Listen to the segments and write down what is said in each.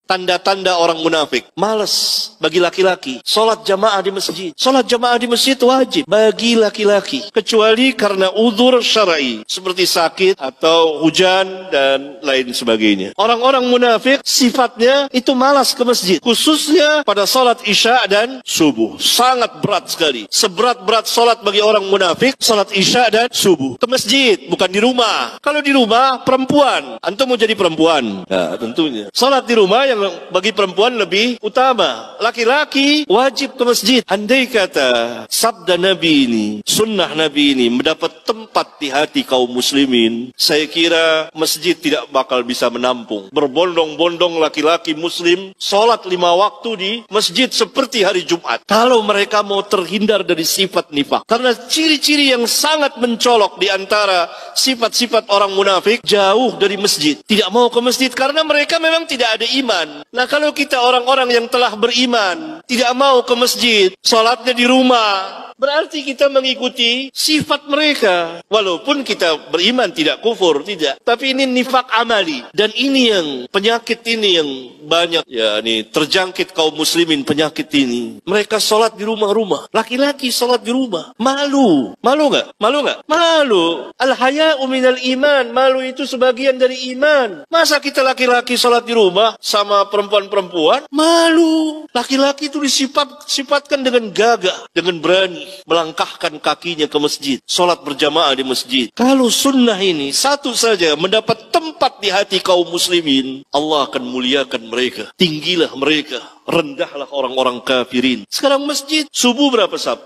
tanda-tanda orang munafik. Malas bagi laki-laki sholat jamaah di masjid. Sholat jamaah di masjid wajib bagi laki-laki, kecuali karena uzur syar'i seperti sakit atau hujan dan lain sebagainya. Orang-orang munafik sifatnya itu malas ke masjid, khususnya pada sholat isya dan subuh. Sangat berat sekali. Seberat-berat sholat bagi orang munafik, sholat isya dan subuh. Ke masjid, bukan di rumah. Kalau di rumah, perempuan. Antum mau jadi perempuan? Ya, tentunya. Sholat di rumah yang bagi perempuan lebih utama. Laki-laki wajib ke masjid. Andai kata sabda Nabi ini, sunnah Nabi ini mendapat tempat di hati kaum muslimin, saya kira masjid tidak bakal bisa menampung. Berbondong-bondong laki-laki muslim sholat 5 waktu di masjid seperti hari Jumat. Kalau mereka mau terhindar dari sifat nifak. Karena ciri-ciri yang sangat mencolok di antara sifat-sifat orang munafik, jauh dari masjid. Tidak mau ke masjid karena mereka memang tidak ada iman. Nah, kalau kita orang-orang yang telah beriman, tidak mau ke masjid, sholatnya di rumah, berarti kita mengikuti sifat mereka. Walaupun kita beriman, tidak kufur, tidak. Tapi ini nifak amali. Dan ini yang, penyakit ini yang banyak, ya ini terjangkit kaum muslimin penyakit ini. Mereka sholat di rumah-rumah. Laki-laki sholat di rumah. Malu. Malu nggak? Malu nggak? Malu. Al-haya'u minal iman. Malu itu sebagian dari iman. Masa kita laki-laki sholat di rumah sama perempuan-perempuan? Malu. Laki-laki itu disifatkan dengan gagah, dengan berani melangkahkan kakinya ke masjid, sholat berjamaah di masjid. Kalau sunnah ini satu saja mendapat tempat di hati kaum muslimin, Allah akan muliakan mereka, tinggilah mereka, rendahlah orang-orang kafirin. Sekarang masjid subuh berapa saf?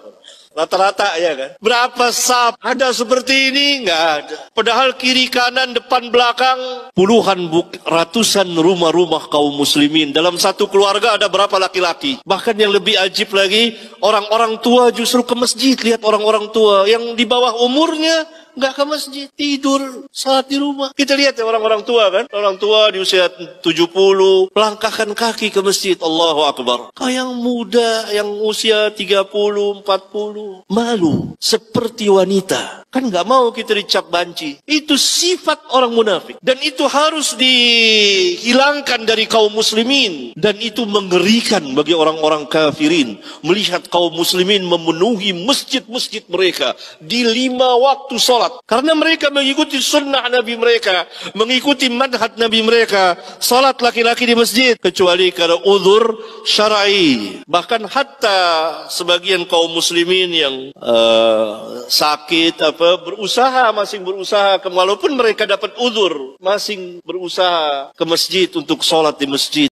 Rata-rata ya kan? Berapa saf? Ada seperti ini? Nggak ada. Padahal kiri kanan depan belakang puluhan ratusan rumah-rumah kaum muslimin. Dalam satu keluarga ada berapa laki-laki? Bahkan yang lebih ajib lagi, orang-orang tua justru ke masjid. Lihat orang-orang tua yang di bawah umurnya nggak ke masjid, tidur, salat di rumah. Kita lihat ya orang-orang tua kan, orang tua di usia 70 melangkahkan kaki ke masjid. Allahu Akbar. Kau yang muda, yang usia 30, 40 malu seperti wanita. Kan nggak mau kita dicap banci. Itu sifat orang munafik, dan itu harus dihilangkan dari kaum muslimin. Dan itu mengerikan bagi orang-orang kafirin melihat kaum muslimin memenuhi masjid-masjid mereka di 5 waktu sholat. Karena mereka mengikuti sunnah Nabi mereka, mengikuti manhaj Nabi mereka. Salat laki-laki di masjid, kecuali kalau uzur syar'i. Bahkan hatta sebagian kaum muslimin yang sakit masing berusaha walaupun mereka dapat uzur, masing berusaha ke masjid untuk salat di masjid.